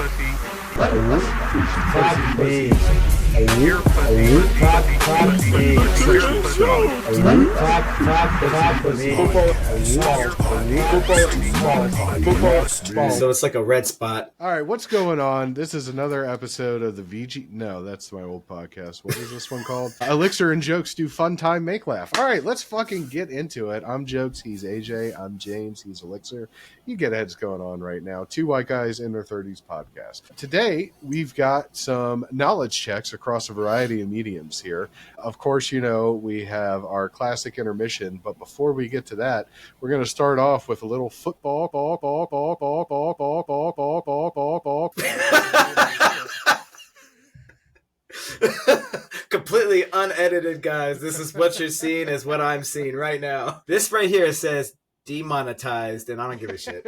So it's like a red spot. All right, what's going on? This is another episode of the VG. No, that's my old podcast. What is this one called? Elixer and Jokes Do Fun Time Make Laugh. All right, let's fucking get into it. I'm Jokes. He's AJ. I'm James. He's Elixir. You get heads going on right now. Two white guys in their 30s podcast. Today, we've got some knowledge checks across a variety of mediums here. Of course, you know, we have our classic intermission, but before we get to that, we're going to start off with a little football, Completely unedited, guys. This is what you're seeing is what I'm seeing right now. This right here says demonetized, and I don't give a shit.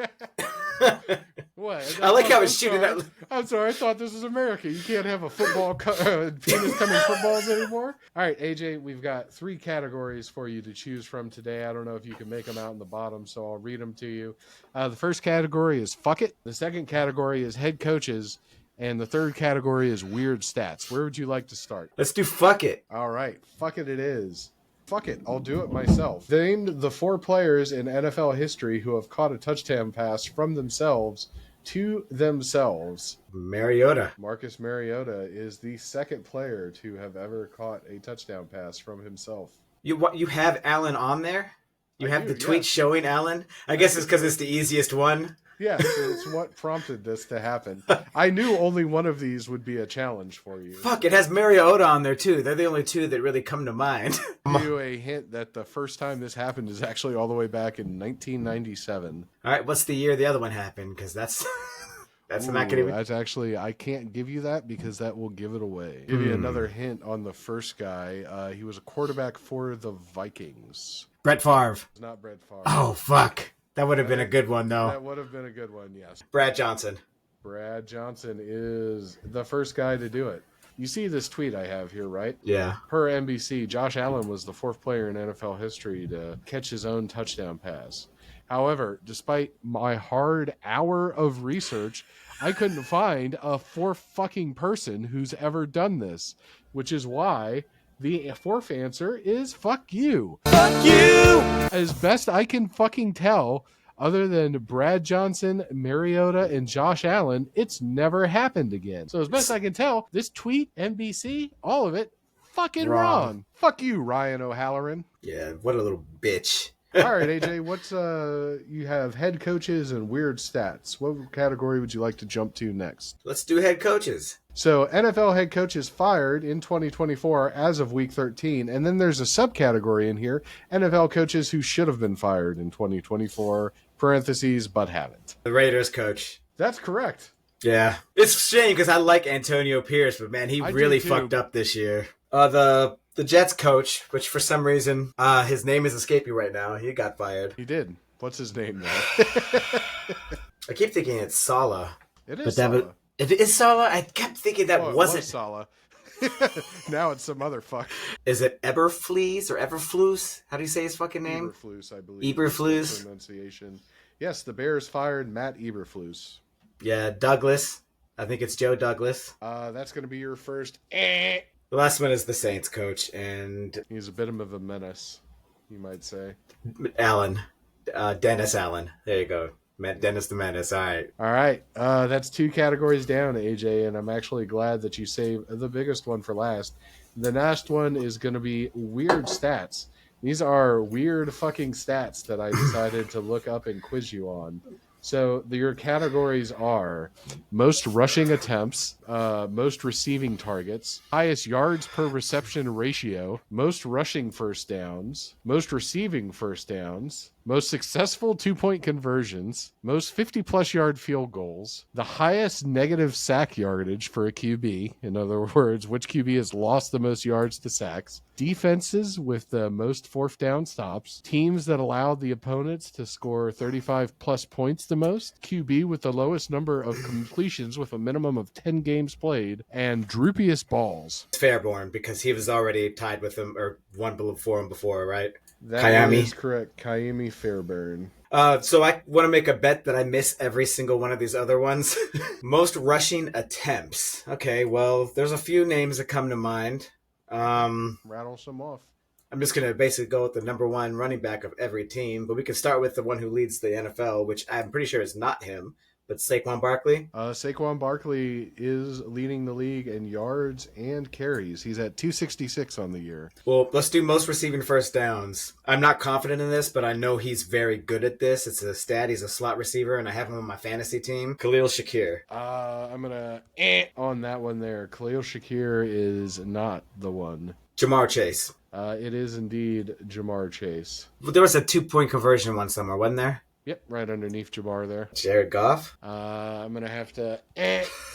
What? I like how it's shooting at... I'm sorry, I thought this was America. You can't have a football penis coming footballs anymore. All right, AJ, we've got 3 categories for you to choose from today. I don't know if you can make them out in the bottom, so I'll read them to you. The first category is fuck it. The second category is head coaches. And the third category is weird stats. Where would you like to start? Let's do fuck it. All right, fuck it is. Fuck it, I'll do it myself. Named the 4 players in NFL history who have caught a touchdown pass from themselves to themselves. Mariota. Marcus Mariota is the second player to have ever caught a touchdown pass from himself. You have Allen on there? You have the tweet yes. showing Allen? I guess it's because it's the easiest one. Yes, it's what prompted this to happen. I knew only one of these would be a challenge for you. Fuck, it has Mariota on there too. They're the only 2 that really come to mind. I'll give you a hint that the first time this happened is actually all the way back in 1997. All right, what's the year the other one happened? Because that's not going to be... That's actually, I can't give you that because that will give it away. Give you another hint on the first guy. He was a quarterback for the Vikings. Brett Favre. It's not Brett Favre. Oh, fuck. That would have been a good one, though. That would have been a good one, yes. Brad Johnson. Brad Johnson is the first guy to do it. You see this tweet I have here, right? Yeah. Per NBC, Josh Allen was the 4th player in NFL history to catch his own touchdown pass. However, despite my hard hour of research, I couldn't find a 4th fucking person who's ever done this, which is why the 4th answer is fuck you. Fuck you! As best I can fucking tell, other than Brad Johnson, Mariota, and Josh Allen, it's never happened again. So as best I can tell, this tweet, NBC, all of it, fucking wrong. Fuck you, Ryan O'Halloran. Yeah, what a little bitch. All right, AJ, what's you have head coaches and weird stats. What category would you like to jump to next? Let's do head coaches. So NFL head coaches fired in 2024 as of week 13. And then there's a subcategory in here, NFL coaches who should have been fired in 2024, parentheses, but haven't. The Raiders coach. That's correct. Yeah. It's a shame because I like Antonio Pierce, but man, he really fucked up this year. The Jets coach, which for some reason, his name is escaping right now. He got fired. He did. What's his name now? I keep thinking it's Saleh. It is Saleh. If it is Saleh, I kept thinking that wasn't Saleh. Now it's some other fuck. Is it Eberflus or Everflus? How do you say his fucking name? Eberflus, I believe. Eberflus. Pronunciation. Yes, the Bears fired Matt Eberflus. Yeah, Douglas. I think it's Joe Douglas. That's going to be your first. The last one is the Saints coach, and he's a bit of a menace, you might say. Allen. Dennis Allen. There you go. Dennis the Menace. All right. That's 2 categories down, AJ, and I'm actually glad that you saved the biggest one for last. The last one is going to be weird stats. These are weird fucking stats that I decided to look up and quiz you on. So your categories are most rushing attempts, most receiving targets, highest yards per reception ratio, most rushing first downs, most receiving first downs, most successful 2-point conversions, most 50-plus yard field goals, the highest negative sack yardage for a QB, in other words, which QB has lost the most yards to sacks, defenses with the most 4th down stops, teams that allowed the opponents to score 35-plus points the most, QB with the lowest number of completions with a minimum of 10 games played, and droopiest balls. Fairborn, because he was already tied with him, or one for him before, right? That is correct. Kaimi Fairbairn. So I want to make a bet that I miss every single one of these other ones. Most rushing attempts. Okay, well, there's a few names that come to mind. Rattle some off. I'm just going to basically go with the number one running back of every team, but we can start with the one who leads the NFL, which I'm pretty sure is not him, but Saquon Barkley. Saquon Barkley is leading the league in yards and carries. He's at 266 on the year. Well, let's do most receiving first downs. I'm not confident in this, but I know he's very good at this. It's a stat. He's a slot receiver, and I have him on my fantasy team. Khalil Shakir. I'm going to on that one there. Khalil Shakir is not the one. Jamar Chase. It is indeed Jamar Chase. Well, there was a 2-point conversion one somewhere, wasn't there? Yep, right underneath Jamar there. Jared Goff. I'm going to have to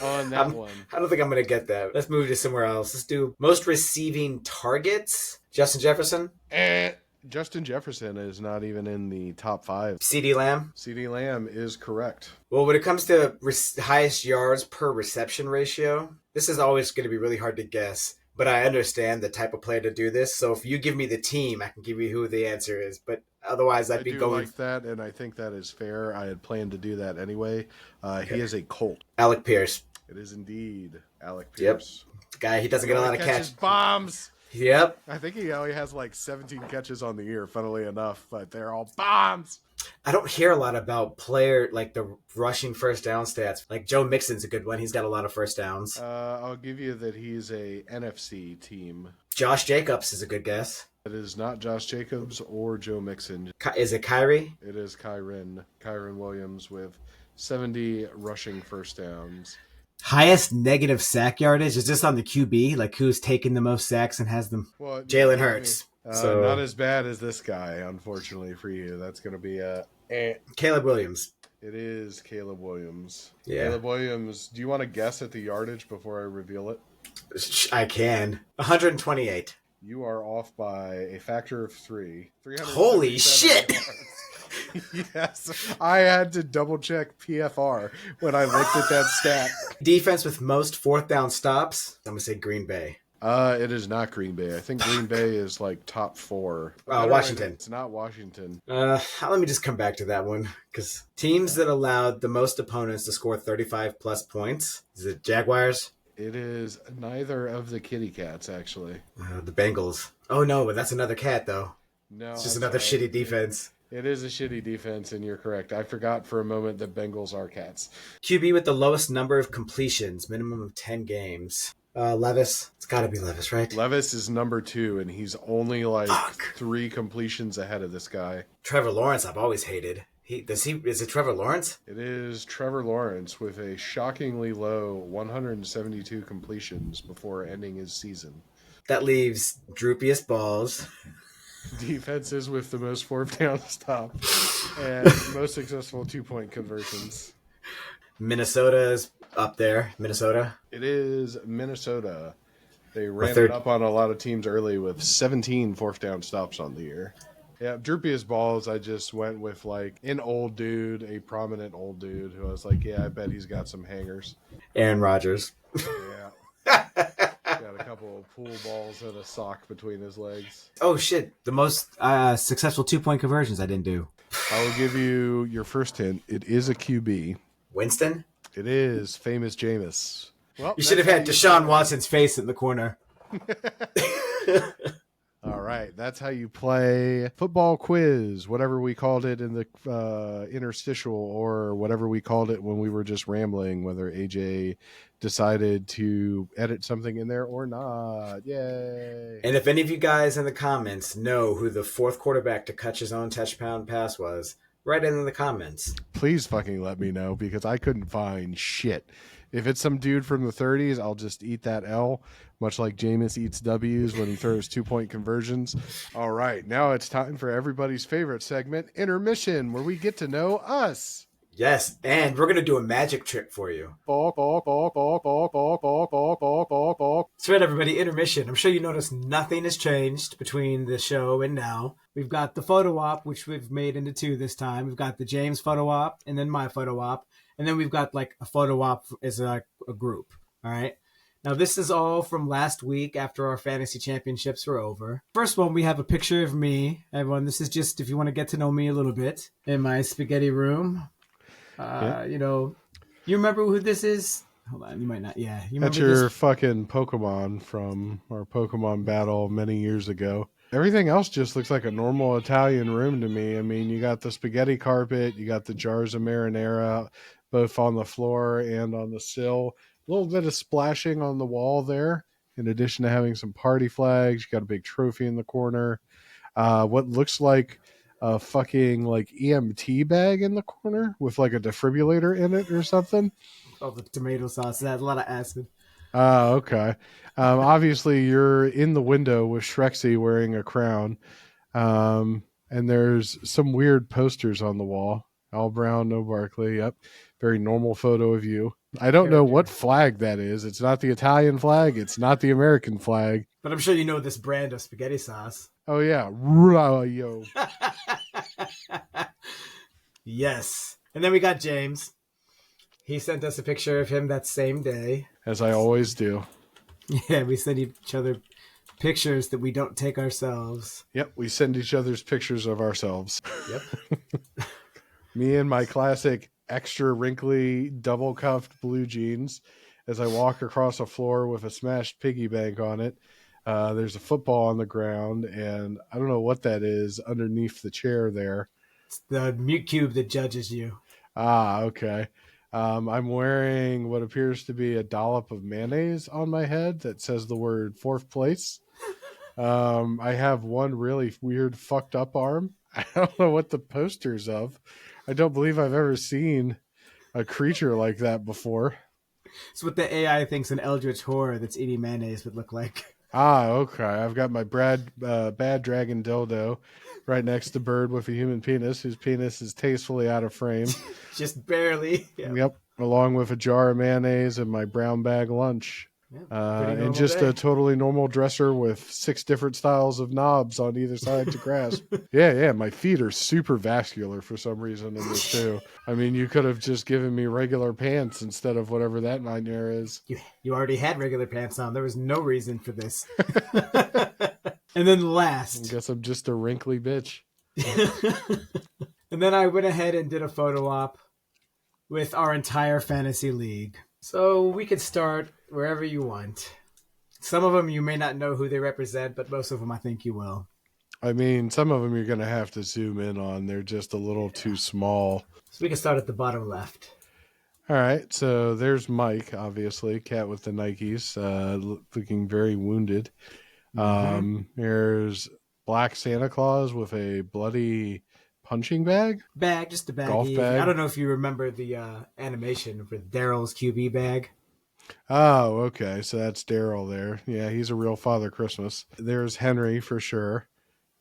on that one. I don't think I'm going to get that. Let's move to somewhere else. Let's do most receiving targets. Justin Jefferson. Justin Jefferson is not even in the top 5. CeeDee Lamb. CeeDee Lamb is correct. Well, when it comes to highest yards per reception ratio, this is always going to be really hard to guess. But I understand the type of player to do this. So if you give me the team, I can give you who the answer is. But otherwise, I'd be going like that, and I think that is fair. I had planned to do that anyway. He is a Colt. Alec Pierce. It is indeed Alec Pierce. Yep. Guy, he doesn't get a lot of catches. Bombs. Yep. I think he only has like 17 catches on the year, funnily enough, but they're all bombs. I don't hear a lot about like the rushing first down stats. Like Joe Mixon's a good one. He's got a lot of first downs. I'll give you that he's a NFC team. Josh Jacobs is a good guess. It is not Josh Jacobs or Joe Mixon. Is it Kyrie? It is Kyren Williams with 70 rushing first downs. Highest negative sack yardage? Is this on the QB? Like who's taking the most sacks and has them? Well, Jalen Hurts. So not as bad as this guy, unfortunately for you. That's going to be Caleb Williams. It is Caleb Williams. Yeah. Caleb Williams. Do you want to guess at the yardage before I reveal it? I can. 128. You are off by a factor of 3. Holy shit! Yes, I had to double check PFR when I looked at that stat. Defense with most fourth down stops. I'm gonna say Green Bay. It is not Green Bay. I think Green Bay is like top 4. Washington. It's not Washington. Let me just come back to that one because teams that allowed the most opponents to score 35 plus points. Is it Jaguars? It is neither of the kitty cats, actually. The Bengals. Oh no, but that's another cat though. No, it's just another shitty defense. It is a shitty defense, and you're correct. I forgot for a moment that Bengals are cats. QB with the lowest number of completions, minimum of 10 games. Levis. It's got to be Levis, right? Levis is number 2, and he's only 3 completions ahead of this guy. Trevor Lawrence, I've always hated. Is it Trevor Lawrence? It is Trevor Lawrence with a shockingly low 172 completions before ending his season. That leaves droopiest balls. Defenses with the most fourth down stop and most successful 2-point conversions. Minnesota's up there. Minnesota. It is Minnesota. They ran it up on a lot of teams early with 17 fourth down stops on the year. Yeah, droopiest balls, I just went with an old dude, a prominent old dude who I was like, yeah, I bet he's got some hangers. Aaron Rodgers. Yeah. Got a couple of pool balls and a sock between his legs. Oh, shit. The most successful 2-point conversions I didn't do. I will give you your first hint. It is a QB. Winston? It is Famous Jameis. Well, you should have had Deshaun Watson's face in the corner. All right, that's how you play football quiz, whatever we called it in the interstitial or whatever we called it when we were just rambling, whether AJ decided to edit something in there or not. Yay. And if any of you guys in the comments know who the 4th quarterback to catch his own touchdown pass was, write it in the comments. Please fucking let me know because I couldn't find shit. If it's some dude from the 30s, I'll just eat that L, much like Jameis eats W's when he throws 2-point conversions. All right, now it's time for everybody's favorite segment, Intermission, where we get to know us. Yes, and we're going to do a magic trick for you. That's right, everybody, Intermission. I'm sure you noticed nothing has changed between the show and now. We've got the photo op, which we've made into 2 this time. We've got the James photo op and then my photo op. And then we've got a photo op as a group. All right. Now, this is all from last week after our fantasy championships were over. First one, we have a picture of me. Everyone, this is just if you want to get to know me a little bit in my spaghetti room. Yeah. You know, you remember who this is? Hold on, you might not. Yeah, you That's remember your this? fucking Pokemon from our Pokemon battle many years ago. Everything else just looks like a normal Italian room to me. I mean, you got the spaghetti carpet, you got the jars of marinara, both on the floor and on the sill. A little bit of splashing on the wall there. In addition to having some party flags, you got a big trophy in the corner. What looks like a fucking like EMT bag in the corner with like a defibrillator in it or something. Oh, the tomato sauce. It has a lot of acid. Okay. Obviously, you're in the window with Shrexy wearing a crown. And there's some weird posters on the wall. All brown, no Barkley. Yep. Very normal photo of you. I don't know what Character. flag that is. It's not the Italian flag. It's not the American flag. But I'm sure you know this brand of spaghetti sauce. Oh, yeah. Yo. Yes. And then we got James. He sent us a picture of him that same day. As I always do. Yeah, we send each other pictures that we don't take ourselves. Yep. We send each other's pictures of ourselves. Yep. Me and my classic extra wrinkly double cuffed blue jeans as I walk across a floor with a smashed piggy bank on it. There's a football on the ground, and I don't know what that is underneath the chair there. It's the mute cube that judges you. Ah, okay. I'm wearing what appears to be a dollop of mayonnaise on my head that says the word fourth place. I have one really weird fucked up arm. I don't know what the poster's of. I don't believe I've ever seen a creature like that before. It's what the AI thinks an eldritch horror that's eating mayonnaise would look like. Ah, okay. I've got my bad dragon dildo right next to Bird with a human penis, whose penis is tastefully out of frame. Just barely. Yeah. Yep. Along with a jar of mayonnaise and my brown bag lunch. And just a totally normal dresser with 6 different styles of knobs on either side to grasp. Yeah. My feet are super vascular for some reason in this too. I mean, you could have just given me regular pants instead of whatever that nightmare is. You already had regular pants on. There was no reason for this. And then last. I guess I'm just a wrinkly bitch. And then I went ahead and did a photo op with our entire fantasy league. So we could start wherever you want. Some of them you may not know who they represent, but most of them I think you will. I mean, some of them you're going to have to zoom in on. They're just a little too small. So we can start at the bottom left. All right. So there's Mike, obviously, cat with the Nikes, looking very wounded. There's Black Santa Claus with a bloody punching bag? Just a bag. Golf bag? I don't know if you remember the animation for Daryl's QB bag. Oh, okay. So that's Daryl there. Yeah, he's a real Father Christmas. There's Henry for sure,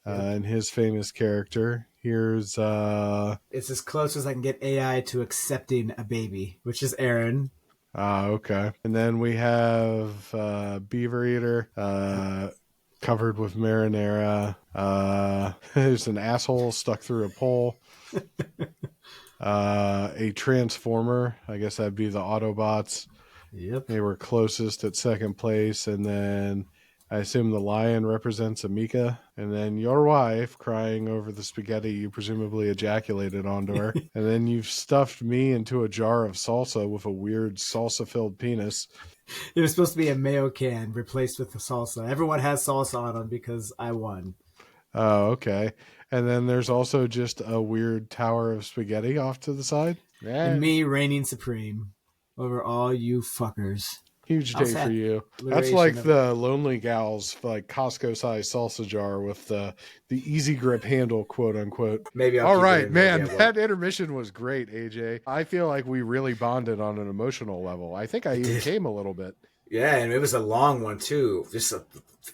and his famous character. Here's It's as close as I can get AI to accepting a baby, which is Aaron. Okay. And then we have Beaver Eater, covered with marinara. There's an asshole stuck through a pole. A transformer. I guess that'd be the Autobots. Yep. They were closest at second place. And then I assume the lion represents Amika. And then your wife crying over the spaghetti you presumably ejaculated onto her. And then you've stuffed me into a jar of salsa with a weird salsa-filled penis. It was supposed to be a mayo can replaced with the salsa. Everyone has salsa on them because I won. Oh, okay. And then there's also just a weird tower of spaghetti off to the side. And me reigning supreme over all you fuckers. Huge day for you. That's like the Lonely Gals, like Costco-sized salsa jar with the easy grip handle, quote unquote. Maybe. All right, man. That intermission was great, AJ. I feel like we really bonded on an emotional level. I think I even came a little bit. Yeah, and it was a long one too. Just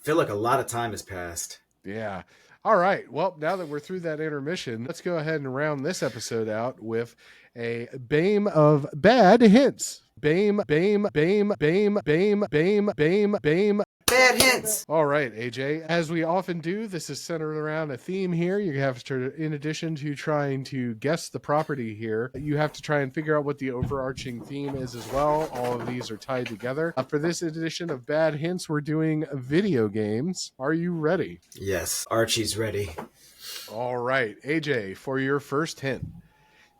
feel like a lot of time has passed. Yeah. All right. Well, now that we're through that intermission, let's go ahead and round this episode out with a BAME of bad hints. BAME. Bad hints. All right, AJ. As we often do, this is centered around a theme here. You have to, in addition to trying to guess the property here, you have to try and figure out what the overarching theme is as well. All of these are tied together. For this edition of Bad Hints, we're doing video games. Are you ready? Yes, Archie's ready. All right, AJ, for your first hint.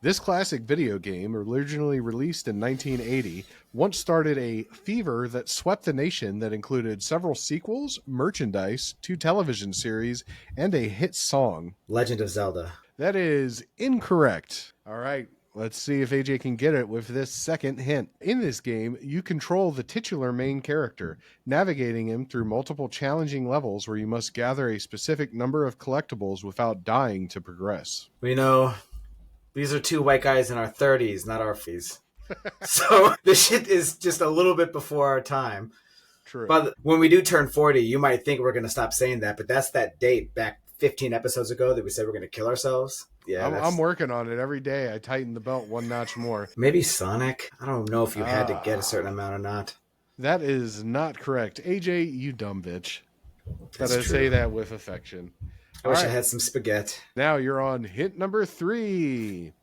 This classic video game, originally released in 1980, once started a fever that swept the nation that included several sequels, merchandise, 2 television series, and a hit song. Legend of Zelda. That is incorrect. All right, let's see if AJ can get it with this second hint. In this game, you control the titular main character, navigating him through multiple challenging levels where you must gather a specific number of collectibles without dying to progress. We know these are 2 white guys in our 30s, not our 40s. So this shit is just a little bit before our time. True. But when we do turn 40, you might think we're going to stop saying that, but that's that date back 15 episodes ago that we said we're going to kill ourselves. Yeah, I'm working on it every day. I tighten the belt 1 notch more. Maybe Sonic? I don't know if you had to get a certain amount or not. That is not correct. AJ, you dumb bitch. But I That's say true. that with affection. I wish I had some spaghetti. Now you're on hint number 3.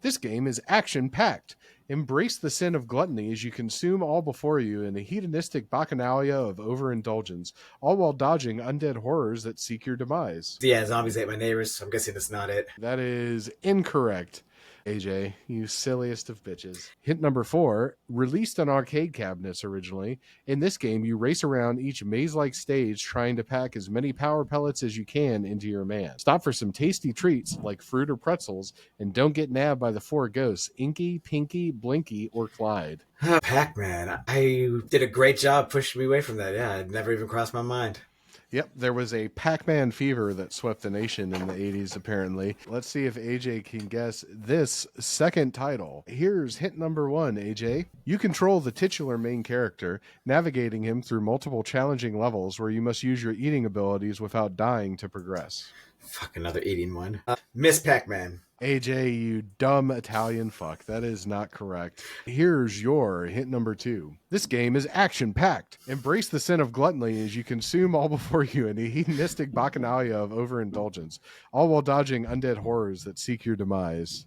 This game is action-packed. Embrace the sin of gluttony as you consume all before you in a hedonistic bacchanalia of overindulgence, all while dodging undead horrors that seek your demise. Yeah, zombies ate my neighbors, so I'm guessing that's not it. That is incorrect. AJ, you silliest of bitches. Hint number 4, released on arcade cabinets originally. In this game, you race around each maze-like stage trying to pack as many power pellets as you can into your man. Stop for some tasty treats like fruit or pretzels, and don't get nabbed by the 4 ghosts, Inky, Pinky, Blinky, or Clyde. Pac-Man. I did a great job pushing me away from that. Yeah, it never even crossed my mind. Yep, there was a Pac-Man fever that swept the nation in the 80s, apparently. Let's see if AJ can guess this second title. Here's hint number 1, AJ. You control the titular main character, navigating him through multiple challenging levels where you must use your eating abilities without dying to progress. Fuck, another eating one. Miss Pac-Man. AJ, you dumb Italian fuck. That is not correct. Here's your hint number 2. This game is action-packed. Embrace the sin of gluttony as you consume all before you in a hedonistic bacchanalia of overindulgence, all while dodging undead horrors that seek your demise.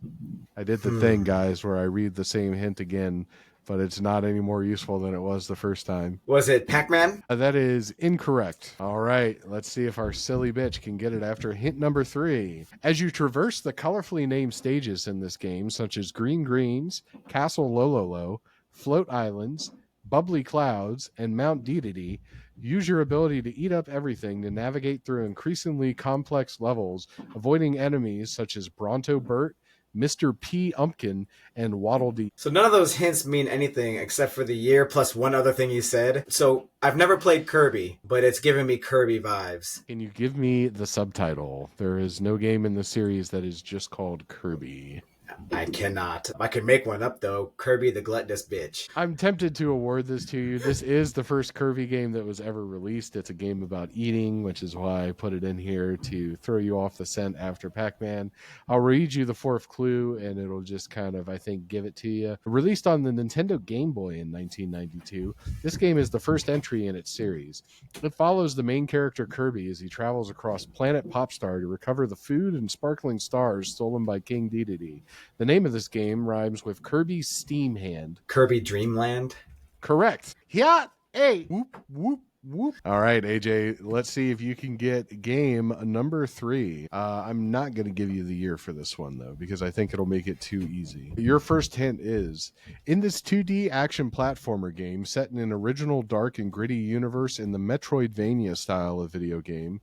I did the thing, guys, where I read the same hint again, but it's not any more useful than it was the first time. Was it Pac-Man? That is incorrect. All right, let's see if our silly bitch can get it after hint number 3. As you traverse the colorfully named stages in this game, such as Green Greens, Castle Lololo, Float Islands, Bubbly Clouds, and Mount Dedede, use your ability to eat up everything to navigate through increasingly complex levels, avoiding enemies such as Bronto Burt, Mr. P. Umpkin, and Waddle Dee. So none of those hints mean anything except for the year plus one other thing you said. So I've never played Kirby, but it's giving me Kirby vibes. Can you give me the subtitle? There is no game in the series that is just called Kirby. I cannot. I could make one up, though. Kirby the Gluttonous Bitch. I'm tempted to award this to you. This is the first Kirby game that was ever released. It's a game about eating, which is why I put it in here to throw you off the scent after Pac-Man. I'll read you the 4th clue, and it'll just kind of, I think, give it to you. Released on the Nintendo Game Boy in 1992, this game is the first entry in its series. It follows the main character Kirby as he travels across Planet Popstar to recover the food and sparkling stars stolen by King Dedede. The name of this game rhymes with Kirby's Steam Hand. Kirby Dreamland? Correct. Yeah. Hey. Whoop, whoop, whoop. All right, AJ, let's see if you can get game number 3. I'm not going to give you the year for this one, though, because I think it'll make it too easy. Your first hint is, in this 2D action platformer game set in an original dark and gritty universe in the Metroidvania style of video game,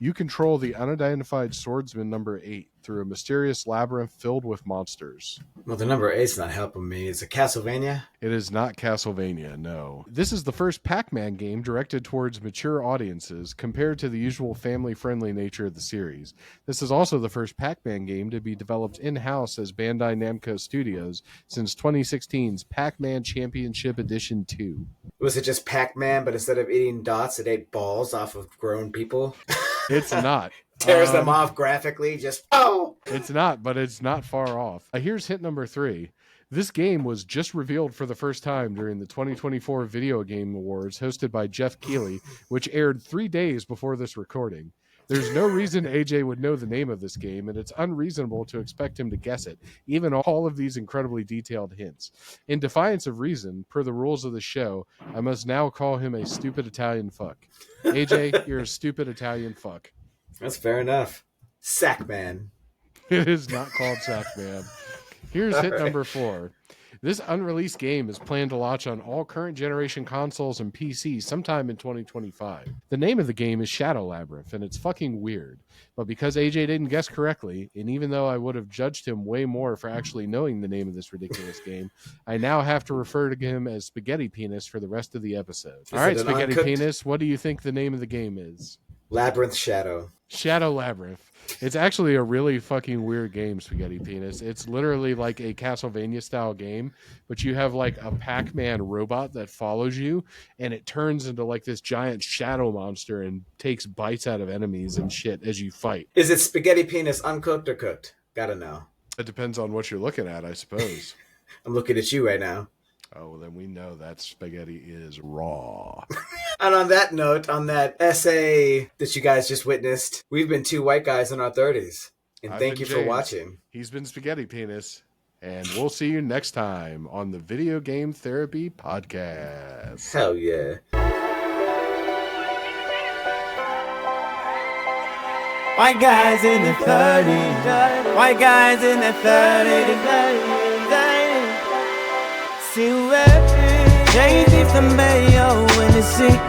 you control the unidentified swordsman number 8 through a mysterious labyrinth filled with monsters. Well, the number 8's not helping me. Is it Castlevania? It is not Castlevania, no. This is the first Pac-Man game directed towards mature audiences compared to the usual family-friendly nature of the series. This is also the first Pac-Man game to be developed in-house as Bandai Namco Studios since 2016's Pac-Man Championship Edition 2. Was it just Pac-Man, but instead of eating dots, it ate balls off of grown people? It's not. Tears them off graphically, just, oh! It's not, but it's not far off. Here's hint number 3. This game was just revealed for the first time during the 2024 Video Game Awards hosted by Jeff Keighley, which aired 3 days before this recording. There's no reason AJ would know the name of this game, and it's unreasonable to expect him to guess it, even all of these incredibly detailed hints. In defiance of reason, per the rules of the show, I must now call him a stupid Italian fuck. AJ, you're a stupid Italian fuck. That's fair enough. Sackman. It is not called Sackman. Here's hit number 4. This unreleased game is planned to launch on all current generation consoles and PCs sometime in 2025. The name of the game is Shadow Labyrinth, and it's fucking weird. But because AJ didn't guess correctly, and even though I would have judged him way more for actually knowing the name of this ridiculous game, I now have to refer to him as Spaghetti Penis for the rest of the episode. All right, Spaghetti Penis, what do you think the name of the game is? Labyrinth Shadow. Shadow Labyrinth. It's actually a really fucking weird game, Spaghetti Penis. It's literally like a Castlevania style game, but you have like a Pac-Man robot that follows you, and it turns into like this giant shadow monster and takes bites out of enemies and shit as you fight. Is it Spaghetti Penis uncooked or cooked? Gotta know. It depends on what you're looking at, I suppose. I'm looking at you right now. Oh, well, then we know that spaghetti is raw. And on that note, on that essay that you guys just witnessed, we've been 2 white guys in our 30s. And thank you for watching. He's been Spaghetti Penis. And we'll see you next time on the Video Game Therapy Podcast. Hell yeah. White guys in the 30s. White guys in the 30s. Silhouette, changing from mayo in the sink.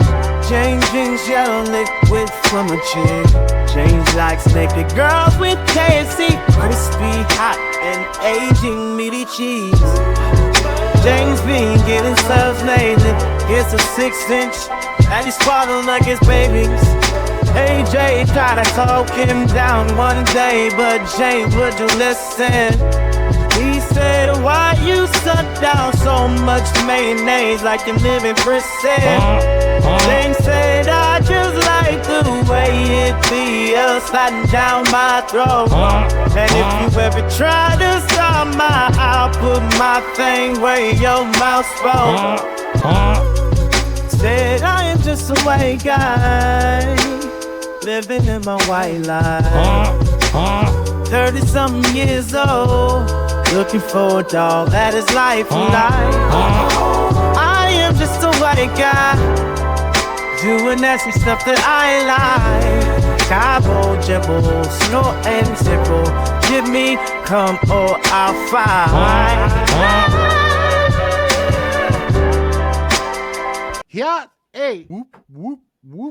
Changing shallow liquid from a chick. Change like naked girls with KFC. Crispy, hot, and aging meaty cheese. James been getting subs lately. Gets a 6-inch, and he swallowed like his babies. AJ tried to talk him down one day, but James wouldn't listen. He said, why you suck down so much mayonnaise like you live in prison? James said, I just like the way it feels sliding down my throat. And if you ever try to stop I'll put my thing where your mouth's supposed. Said, I am just a white guy living in my white life. 30-something years old, looking for a dog that is life alive. I am just a white guy, doing nasty stuff that I like. Cabo, jibble, snort and zipple. Give me come or I'll fight. Yeah, hey, whoop, whoop, whoop.